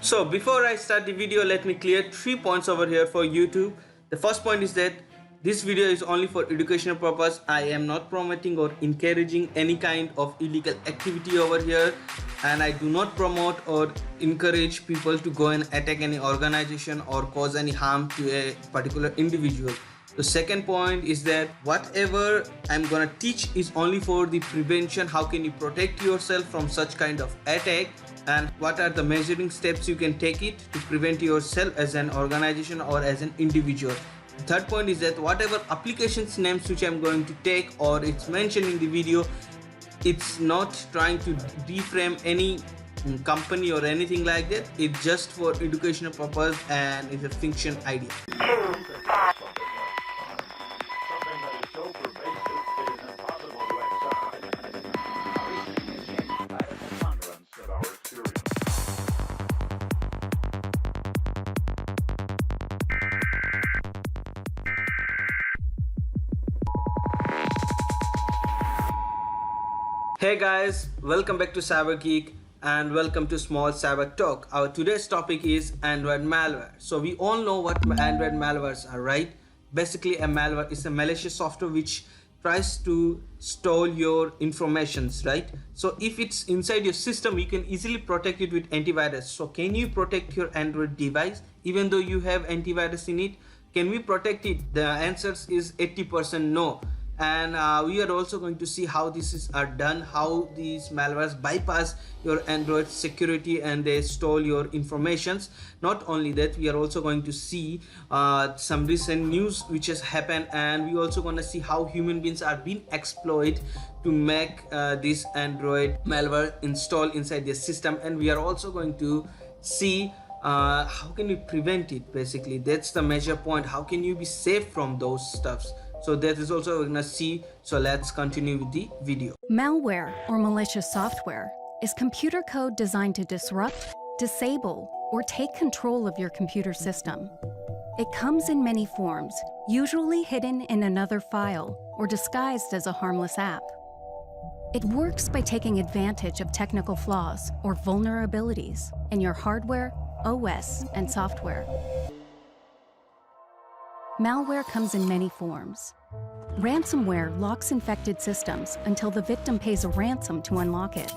So before I start the video, let me clear 3 points over here for YouTube. The first point is that this video is only for educational purpose. I am not promoting or encouraging any kind of illegal activity over here, and I do not promote or encourage people to go and attack any organization or cause any harm to a particular individual. The second point is that whatever I'm gonna teach is only for the prevention. How can you protect yourself from such kind of attack, and what are the measuring steps you can take it to prevent yourself as an organization or as an individual. The third point is that whatever applications names which I'm going to take or it's mentioned in the video, it's not trying to deframe any company or anything like that. It's just for educational purpose and it's a fiction idea. Hey guys, welcome back to CyberGeek and welcome to Small Cyber Talk. Our today's topic is Android malware. So we all know what Android malwares are, right? Basically, a malware is a malicious software which tries to steal your informations, right? So if it's inside your system, you can easily protect it with antivirus. So can you protect your Android device even though you have antivirus in it? Can we protect it? The answer is 80% no. And we are also going to see how this are done, how these malwares bypass your Android security and they stole your informations. Not only that, we are also going to see some recent news which has happened, and we also going to see how human beings are being exploited to make this Android malware install inside their system. And we are also going to see how can we prevent it. Basically, that's the major point. How can you be safe from those stuffs? So that is also we're gonna see. So let's continue with the video. Malware, or malicious software, is computer code designed to disrupt, disable, or take control of your computer system. It comes in many forms, usually hidden in another file or disguised as a harmless app. It works by taking advantage of technical flaws or vulnerabilities in your hardware, OS, and software. Malware comes in many forms. Ransomware locks infected systems until the victim pays a ransom to unlock it.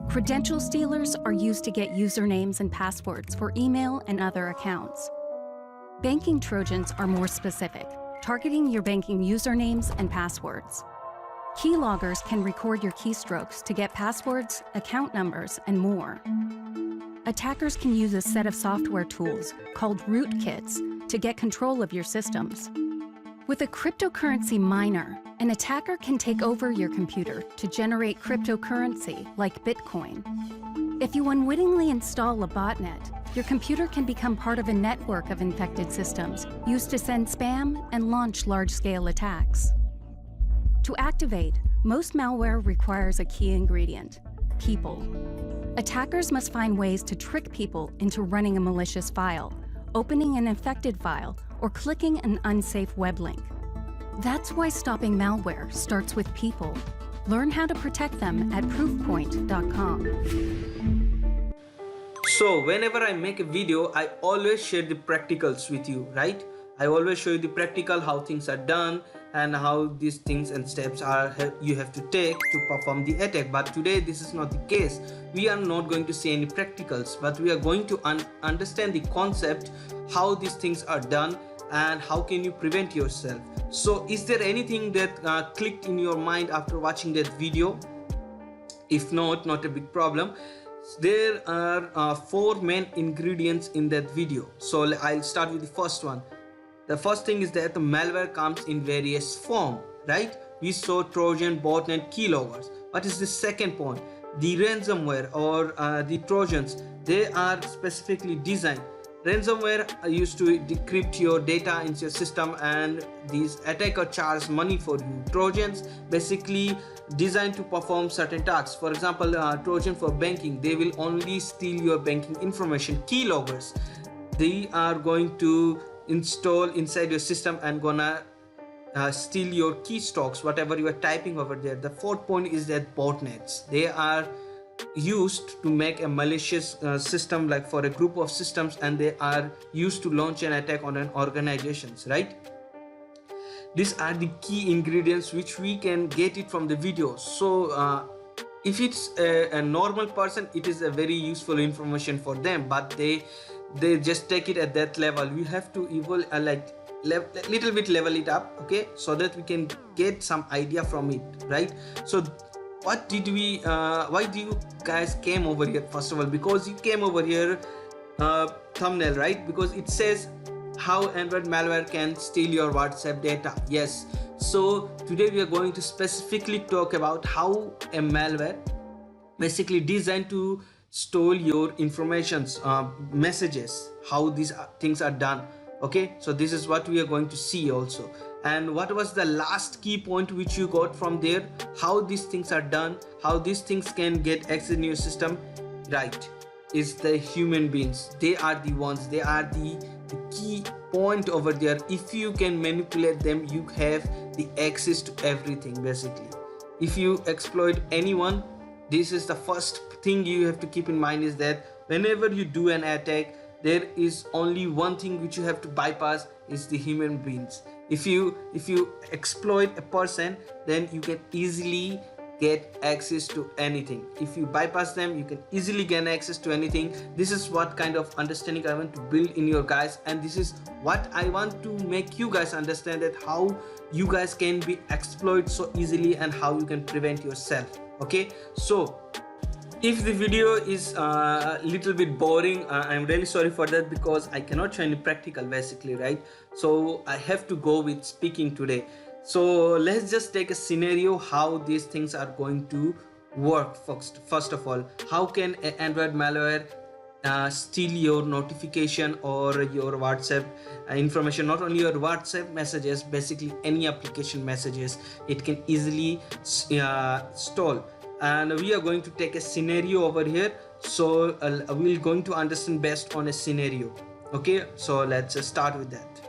Credential stealers are used to get usernames and passwords for email and other accounts. Banking Trojans are more specific, targeting your banking usernames and passwords. Keyloggers can record your keystrokes to get passwords, account numbers, and more. Attackers can use a set of software tools called rootkits to get control of your systems. With a cryptocurrency miner, an attacker can take over your computer to generate cryptocurrency like Bitcoin. If you unwittingly install a botnet, your computer can become part of a network of infected systems used to send spam and launch large-scale attacks. To activate, most malware requires a key ingredient: people. Attackers must find ways to trick people into running a malicious file, opening an infected file, or clicking an unsafe web link. That's why stopping malware starts with people. Learn how to protect them at proofpoint.com. So whenever I make a video, I always share the practicals with you, right? I always show you the practical, how things are done and how these things and steps are you have to take to perform the attack. But today this is not the case. We are not going to see any practicals, but we are going to understand the concept, how these things are done and how can you prevent yourself. So is there anything that clicked in your mind after watching that video? If not a big problem. There are 4 main ingredients in that video. So I'll start with the first one. The first thing is that the malware comes in various forms, right? We saw Trojan, botnet, keyloggers. What is the second point? The ransomware or the Trojans, they are specifically designed. Ransomware used to decrypt your data in your system and these attackers charge money for you. Trojans basically designed to perform certain tasks. For example, Trojan for banking, they will only steal your banking information. Keyloggers, they are going to install inside your system and gonna steal your keystrokes, whatever you are typing over there. The fourth point is that botnets, they are used to make a malicious system, like for a group of systems, and they are used to launch an attack on an organizations, right? These are the key ingredients which we can get it from the video. So if it's a normal person, it is a very useful information for them, but they just take it at that level. We have to evolve, little bit level it up, okay, so that we can get some idea from it, right? So what did we why do you guys came over here? First of all, because you came over here thumbnail, right? Because it says how Android malware can steal your WhatsApp data. Yes, so today we are going to specifically talk about how a malware basically designed to steal your informations, messages, how these things are done. Okay, so this is what we are going to see also. And what was the last key point which you got from there? How these things are done, how these things can get access in your system, right? Is the human beings. They are the ones, they are the key point over there. If you can manipulate them, you have the access to everything basically. If you exploit anyone, this is the first thing you have to keep in mind, is that whenever you do an attack, there is only one thing which you have to bypass, is the human beings. If you exploit a person, then you can easily get access to anything. If you bypass them, you can easily gain access to anything. This is what kind of understanding I want to build in your guys, and this is what I want to make you guys understand, that how you guys can be exploited so easily and how you can prevent yourself. Okay, so if the video is a little bit boring, I'm really sorry for that, because I cannot show any practical basically, right? So I have to go with speaking today. So let's just take a scenario how these things are going to work. First of all, how can an Android malware steal your notification or your WhatsApp information? Not only your WhatsApp messages, basically any application messages, it can easily stole. And we are going to take a scenario over here, so we're going to understand best on a scenario. Okay, so let's start with that.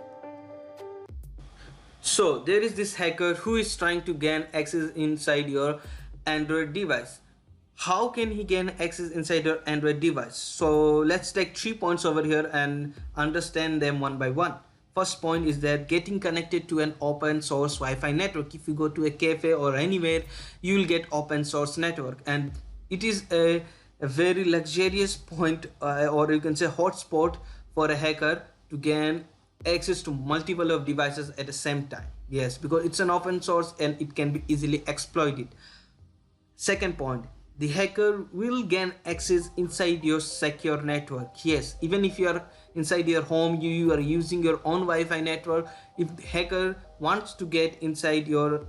So there is this hacker who is trying to gain access inside your Android device. How can he gain access inside your Android device? So let's take 3 points over here and understand them one by one. First point is that getting connected to an open source Wi-Fi network. If you go to a cafe or anywhere, you will get open source network, and it is a very luxurious point, or you can say hotspot for a hacker to gain access to multiple of devices at the same time. Yes, because it's an open source and it can be easily exploited. Second point, the hacker will gain access inside your secure network. Yes, even if you are inside your home, you are using your own Wi-Fi network, if the hacker wants to get inside your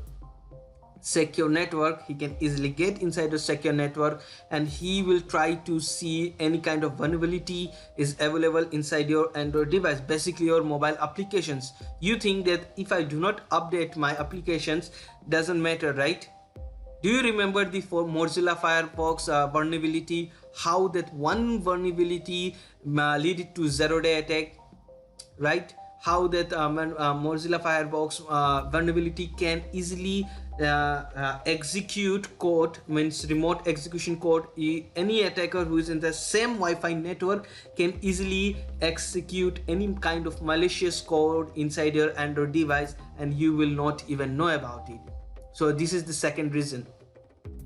secure network, he can easily get inside the secure network, and he will try to see any kind of vulnerability is available inside your Android device, basically your mobile applications. You think that if I do not update my applications, doesn't matter, right? Do you remember the Mozilla Firefox vulnerability? How that one vulnerability led to zero-day attack, right? How that Mozilla Firefox vulnerability can easily execute code, means remote execution code. Any attacker who is in the same Wi-Fi network can easily execute any kind of malicious code inside your Android device, and you will not even know about it. So this is the second reason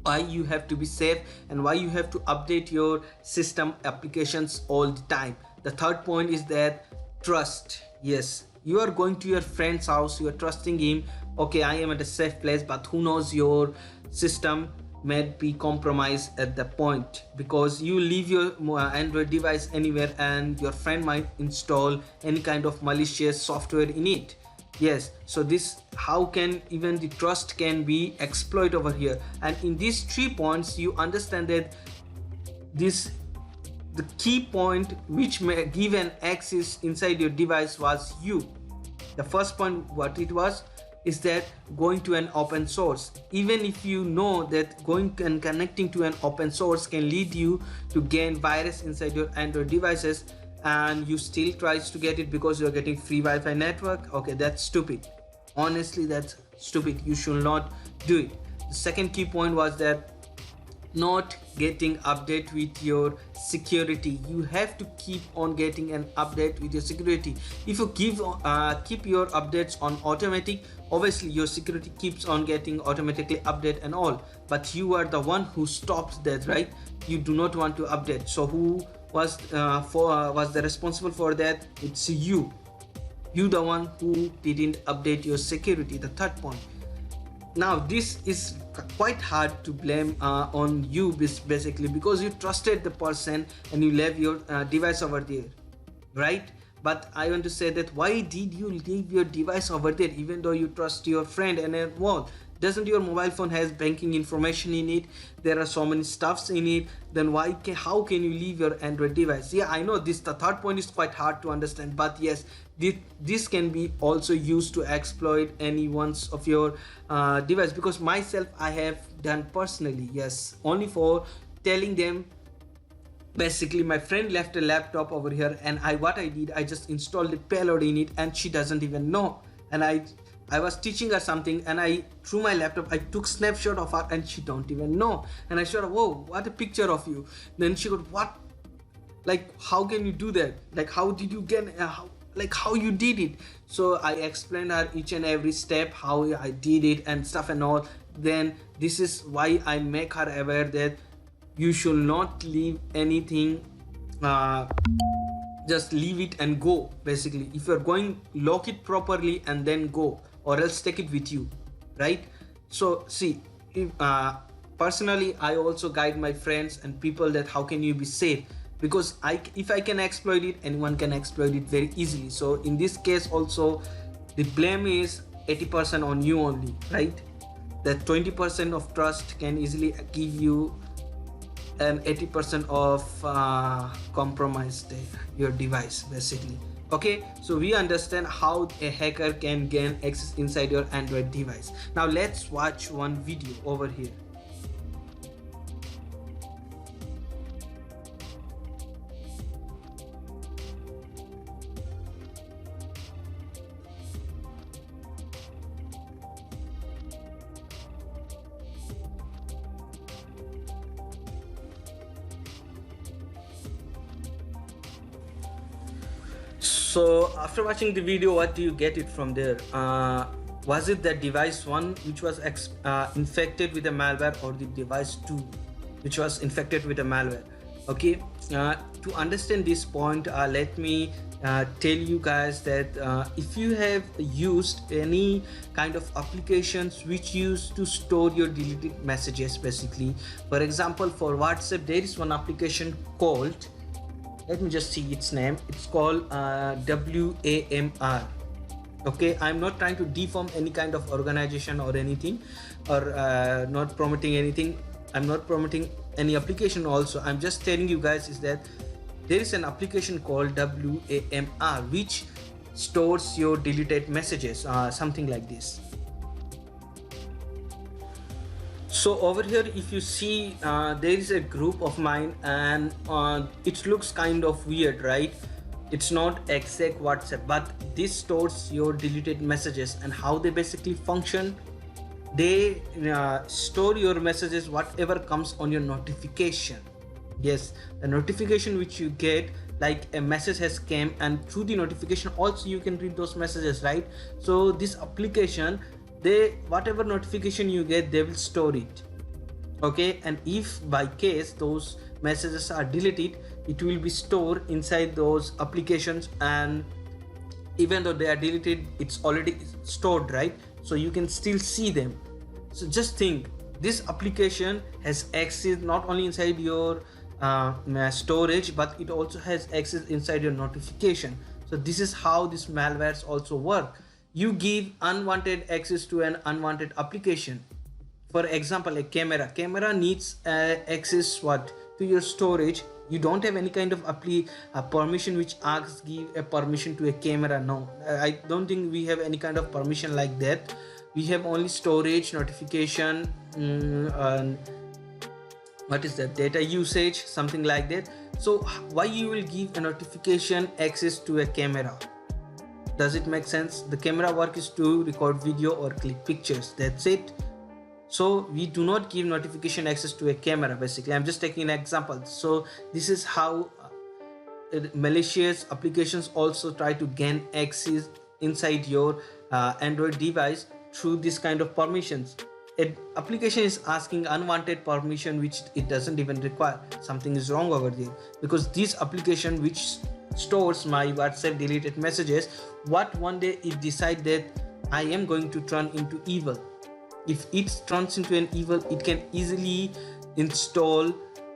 why you have to be safe and why you have to update your system applications all the time. The third point is that trust. Yes, you are going to your friend's house, you are trusting him. Okay, I am at a safe place, but who knows, your system may be compromised at the point, because you leave your Android device anywhere and your friend might install any kind of malicious software in it. Yes, so this, how can even the trust can be exploited over here. And in these 3 points, you understand that this, the key point which may give an access inside your device was you. The first point, what it was, is that going to an open source. Even if you know that going and connecting to an open source can lead you to gain virus inside your Android devices, and you still tries to get it because you're getting free Wi-Fi network, okay, that's stupid. Honestly, that's stupid. You should not do it. The second key point was that not getting update with your security. You have to keep on getting an update with your security. If you keep your updates on automatic, obviously your security keeps on getting automatically update and all, but you are the one who stops that, right? You do not want to update. So who was the responsible for that? It's you the one who didn't update your security. The third point. Now this is quite hard to blame on you, basically, because you trusted the person and you left your device over there, right? But I want to say that why did you leave your device over there even though you trust your friend and all? Doesn't your mobile phone has banking information in it? There are so many stuffs in it. Then how can you leave your Android device? Yeah, I know this, the third point is quite hard to understand, but yes, this can be also used to exploit any one's of your device, because myself I have done personally. Yes, only for telling them. Basically my friend left a laptop over here, and what I did, I just installed the payload in it, and she doesn't even know. And I was teaching her something, and through my laptop I took snapshot of her, and she don't even know. And I showed her, whoa, what a picture of you. Then she goes, what? Like, how can you do that? Like, how did you get how you did it? So I explained her each and every step, how I did it and stuff and all. Then this is why I make her aware that you should not leave anything, just leave it and go. Basically, if you're going, lock it properly and then go, or else take it with you, right? So see, if, personally I also guide my friends and people that how can you be safe, because if I can exploit it, anyone can exploit it very easily. So in this case also, the blame is 80% on you only, right? That 20% of trust can easily give you an 80% of compromise your device, basically. Okay, so we understand how a hacker can gain access inside your Android device. Now let's watch one video over here. So after watching the video, what do you get it from there? Was it the device 1 which was infected with a malware, or the device 2 which was infected with a malware? Okay, to understand this point, let me tell you guys that if you have used any kind of applications which used to store your deleted messages, basically, for example, for WhatsApp there is one application called, let me just see its name, it's called WAMR. Okay, I'm not trying to deform any kind of organization or anything, or not promoting anything. I'm not promoting any application also. I'm just telling you guys is that there is an application called WAMR which stores your deleted messages, something like this. So over here, if you see, there is a group of mine, and it looks kind of weird, right? It's not exact WhatsApp, but this stores your deleted messages. And how they basically function, they store your messages, whatever comes on your notification. Yes, the notification which you get, like a message has came, and through the notification also you can read those messages, right? So this application, whatever notification you get, they will store it. Okay, and if by case those messages are deleted, it will be stored inside those applications, and even though they are deleted, it's already stored, right? So you can still see them. So just think, this application has access not only inside your storage, but it also has access inside your notification. So this is how these malwares also work. You give unwanted access to an unwanted application. For example, a camera needs access to your storage. You don't have any kind of permission which asks give a permission to a camera. No, I don't think we have any kind of permission like that. We have only storage, notification, and what is that, data usage, something like that. So why you will give a notification access to a camera? Does it make sense? The camera work is to record video or click pictures, that's it. So we do not give notification access to a camera. Basically, I'm just taking an example. So this is how malicious applications also try to gain access inside your Android device through this kind of permissions. An application is asking unwanted permission which it doesn't even require. Something is wrong over there, because this application which stores my WhatsApp deleted messages, what one day it decide that I am going to turn into evil. If it turns into an evil, it can easily install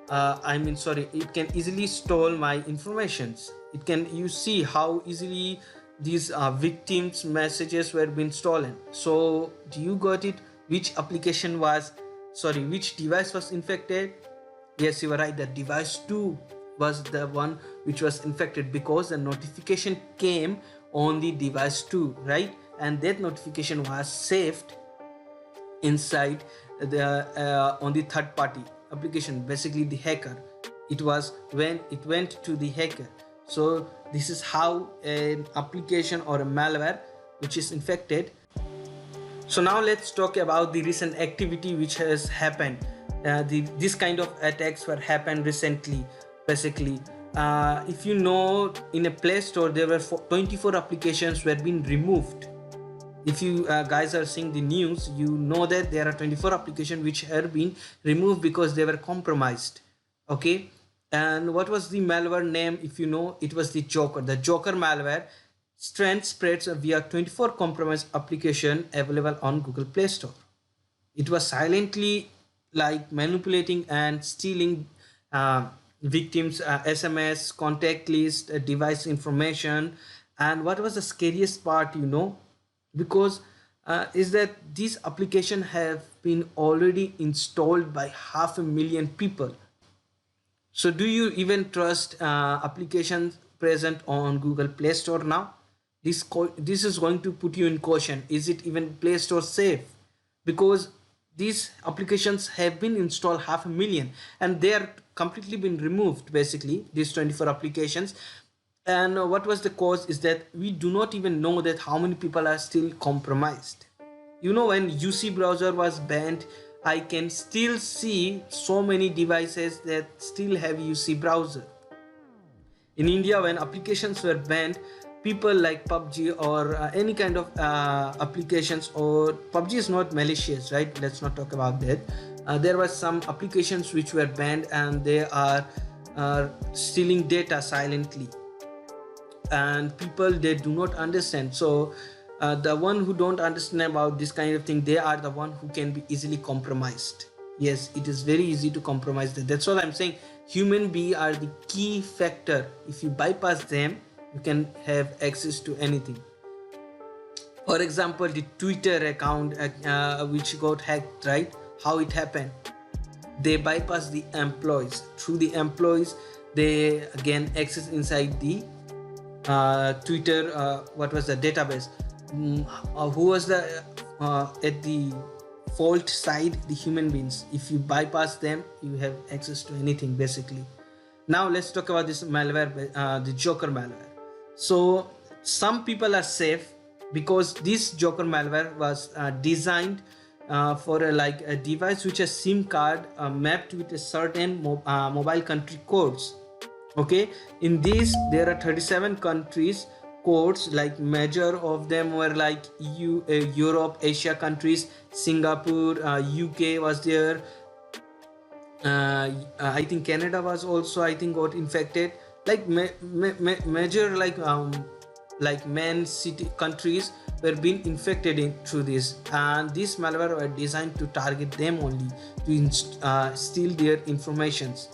it can easily stole my informations. It can, you see how easily these victims messages were being stolen. So do you got it? Which device was infected? Yes, you were right, the device 2 was the one which was infected, because the notification came on the device 2, right? And that notification was saved inside the on the third party application, basically the hacker. It was when it went to the hacker. So this is how an application or a malware which is infected. So now let's talk about the recent activity which has happened. This kind of attacks were happened recently. Basically, if you know, in a Play Store there were 24 applications were being removed. If you guys are seeing the news, you know that there are 24 applications which have been removed because they were compromised. Okay, and what was the malware name? If you know, it was the Joker. The Joker malware strength spreads via 24 compromised application available on Google Play Store. It was silently like manipulating and stealing victims' SMS, contact list, device information. And what was the scariest part, you know, because is that these applications have been already installed by 500,000 people. So do you even trust applications present on Google Play Store now? This is going to put you in caution. Is it even Play Store safe? Because these applications have been installed 500,000 and they are completely been removed, basically these 24 applications. And what was the cause is that we do not even know that how many people are still compromised. You know, when UC browser was banned, I can still see so many devices that still have UC browser. In India, when applications were banned, people like PUBG or any kind of applications, or PUBG is not malicious, right? Let's not talk about that. There were some applications which were banned and they are stealing data silently. And people, they do not understand. So the one who don't understand about this kind of thing, they are the one who can be easily compromised. Yes, it is very easy to compromise that. That's what I'm saying. Human beings are the key factor. If you bypass them, you can have access to anything. For example, the Twitter account which got hacked, right? How it happened? They bypass the employees. Through the employees, they gain access inside the Twitter. What was the database? Who was the at the fault side? The human beings. If you bypass them, you have access to anything, basically. Now let's talk about this malware, the Joker malware. So some people are safe because this Joker malware was designed for a device which has SIM card mapped with a certain mobile country codes. Okay, in these there are 37 countries codes, like major of them were like EU, Europe, Asia countries, Singapore, UK was there. I think Canada was also, I think, got infected. Like major like main city countries were being infected through this, and this malware were designed to target them only, to steal their informations.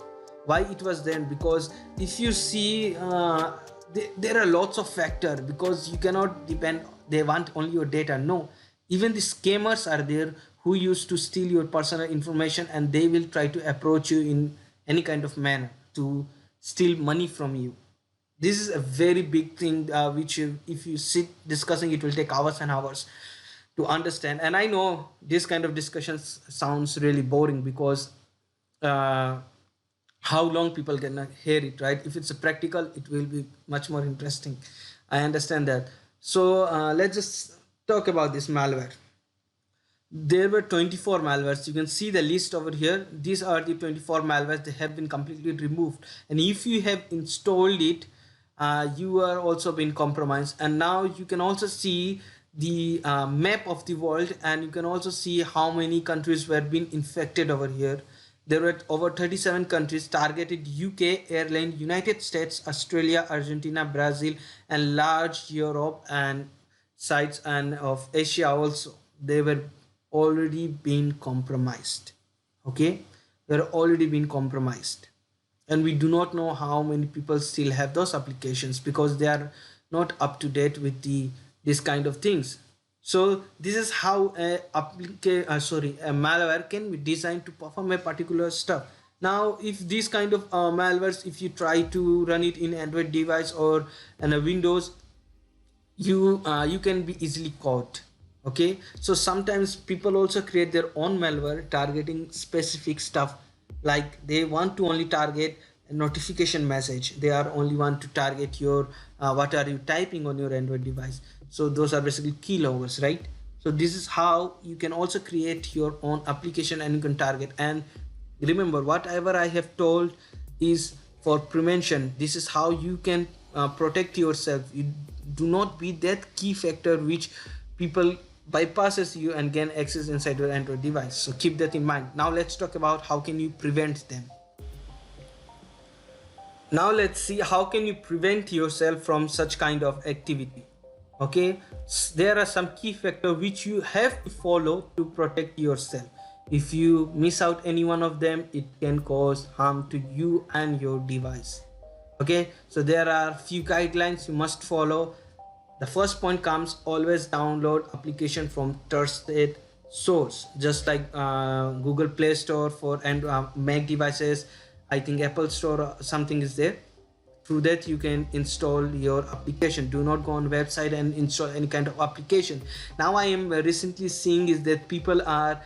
Why it was then? Because if you see, there are lots of factors, because you cannot depend, they want only your data. No, even the scammers are there who used to steal your personal information, and they will try to approach you in any kind of manner to steal money from you. This is a very big thing which if you sit discussing, it will take hours and hours to understand. And I know this kind of discussions sounds really boring, because how long people can hear it, right? If it's a practical, it will be much more interesting. I understand that. So let's just talk about this malware. there were 24 malwares. You can see the list over here. These are the 24 malwares. They have been completely removed, and if you have installed it, you are also been compromised. And now you can also see the map of the world, and you can also see how many countries were being infected over here. There were over 37 countries targeted: UK, Ireland, United States, Australia, Argentina, Brazil, and large Europe and sites and of Asia also. They were already been compromised. Okay, they're already been compromised, and we do not know how many people still have those applications because they are not up to date with this kind of things. So this is how a malware can be designed to perform a particular stuff. Now if these kind of malwares, if you try to run it in Android device or in a Windows, you can be easily caught. Okay, so sometimes people also create their own malware targeting specific stuff, like they want to only target a notification message. They are only want to target your what are you typing on your Android device. So those are basically keyloggers, right? So this is how you can also create your own application and you can target. And remember, whatever I have told is for prevention. This is how you can protect yourself. You do not be that key factor which people bypasses you and gain access inside your Android device. So keep that in mind. Now let's talk about how can you prevent them. Now let's see how can you prevent yourself from such kind of activity. Okay, there are some key factors which you have to follow to protect yourself. If you miss out any one of them, it can cause harm to you and your device. Okay, so there are few guidelines you must follow. The first point comes: always download application from trusted source, just like Google Play Store for Mac devices. I think Apple Store or something is there. Through that you can install your application. Do not go on website and install any kind of application. Now I am recently seeing is that people are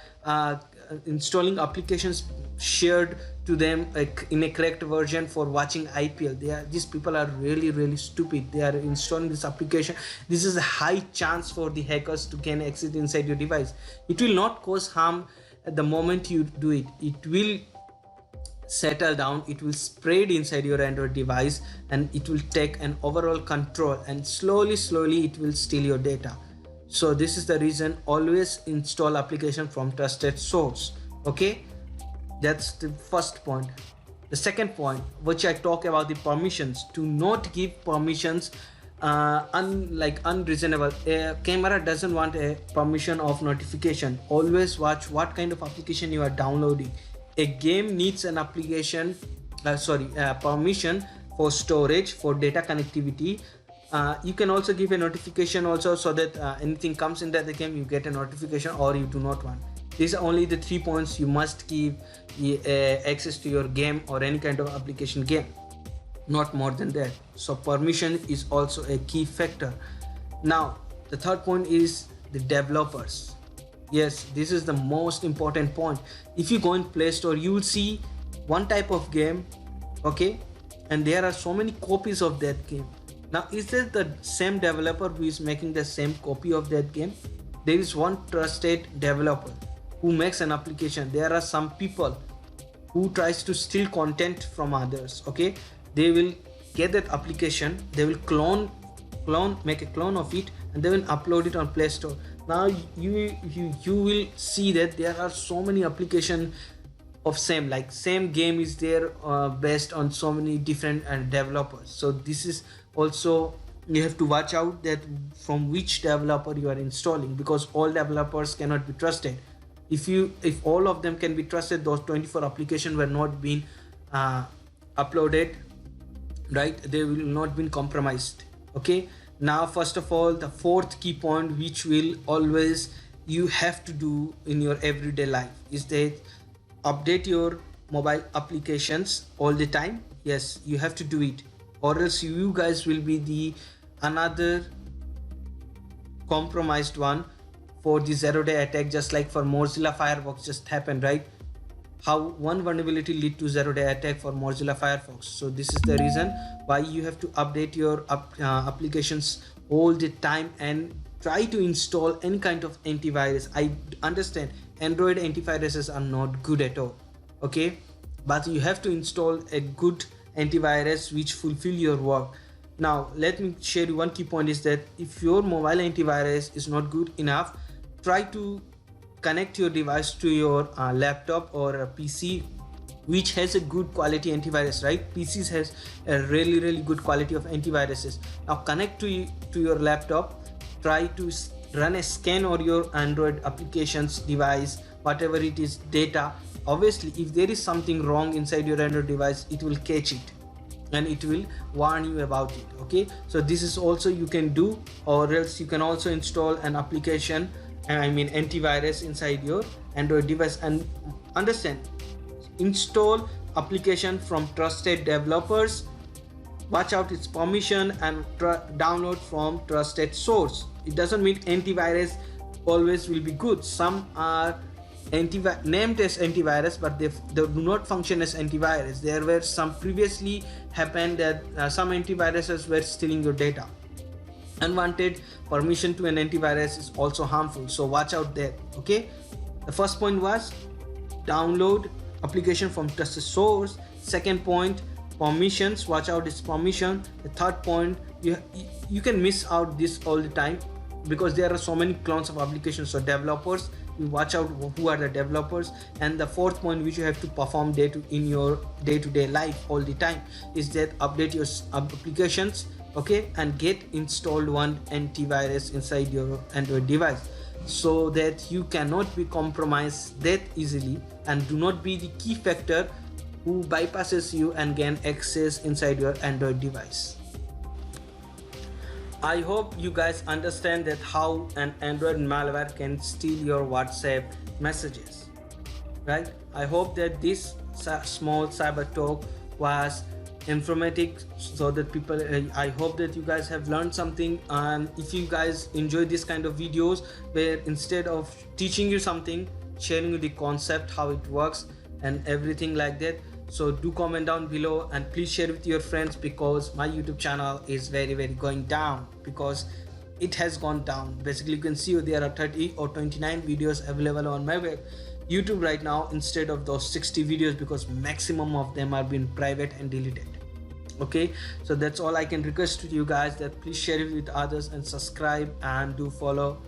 installing applications shared to them in a correct version for watching IPL. These people are really stupid. They are installing this application. This is a high chance for the hackers to gain access inside your device. It will not cause harm at the moment you do it. It will settle down, it will spread inside your Android device, and it will take an overall control, and slowly it will steal your data. So this is the reason, always install application from trusted source. Okay, that's the first point. The second point, which I talk about, the permissions. Do not give permissions unreasonable. A camera doesn't want a permission of notification. Always watch what kind of application you are downloading. A game needs an application permission for storage, for data connectivity. You can also give a notification also, so that anything comes into the game you get a notification, or you do not want. These are only the 3 points you must give access to your game or any kind of application game, not more than that. So permission is also a key factor. Now the third point is the developers. Yes, this is the most important point. If you go in Play Store, you will see one type of game, okay, and there are so many copies of that game. Now is this the same developer who is making the same copy of that game? There is one trusted developer who makes an application. There are some people who tries to steal content from others. Okay, they will get that application, they will make a clone of it, and they will upload it on Play Store. Now you will see that there are so many applications of same game is there based on so many different developers. So this is also, you have to watch out that from which developer you are installing, because all developers cannot be trusted. If all of them can be trusted, those 24 applications were not being uploaded, right? They will not been compromised. Okay, now first of all, the fourth key point which will always you have to do in your everyday life is that update your mobile applications all the time. Yes, you have to do it, or else you guys will be the another compromised one for the zero-day attack, just like for Mozilla Firefox just happened, right? How one vulnerability lead to zero-day attack for Mozilla Firefox. So this is the reason why you have to update your applications all the time and try to install any kind of antivirus. I understand Android antiviruses are not good at all, okay, but you have to install a good antivirus which fulfill your work. Now let me share you one key point is that if your mobile antivirus is not good enough, try to connect your device to your laptop or a PC which has a good quality antivirus, right? PCs has a really good quality of antiviruses. Now connect to your laptop, try to run a scan on your Android applications device, whatever it is, data. Obviously if there is something wrong inside your Android device, it will catch it and it will warn you about it, okay? So this is also you can do, or else you can also install an application, I mean antivirus inside your Android device. And understand, install application from trusted developers, watch out its permission, and download from trusted source. It doesn't mean antivirus always will be good. Some are named as antivirus, but they do not function as antivirus. There were some previously happened that some antiviruses were stealing your data. Unwanted permission to an antivirus is also harmful, so watch out there, okay? The first point was download application from trusted source. Second point, permissions, watch out its permission. The third point, you can miss out this all the time because there are so many clones of applications, so developers, you watch out who are the developers. And the fourth point which you have to perform in your day-to-day life all the time is that update your applications, okay, and get installed one antivirus inside your Android device so that you cannot be compromised that easily, and do not be the key factor who bypasses you and gain access inside your Android device. I hope you guys understand that how an Android malware can steal your WhatsApp messages, right? I hope that this small cyber talk was informative, so that people, I hope that you guys have learned something. And if you guys enjoy this kind of videos where instead of teaching you something, sharing you the concept, how it works and everything like that, so do comment down below and please share with your friends, because my YouTube channel is very going down, because it has gone down. Basically you can see there are 30 or 29 videos available on my YouTube right now instead of those 60 videos, because maximum of them are being private and deleted, okay? So that's all I can request to you guys, that please share it with others and subscribe and do follow,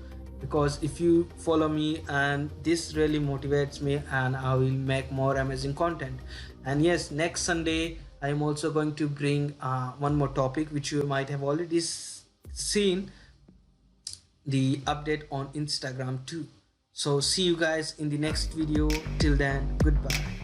because if you follow me, and this really motivates me, and I will make more amazing content. And yes, next Sunday I am also going to bring one more topic which you might have already seen, the update on Instagram too. So see you guys in the next video. Till then, goodbye.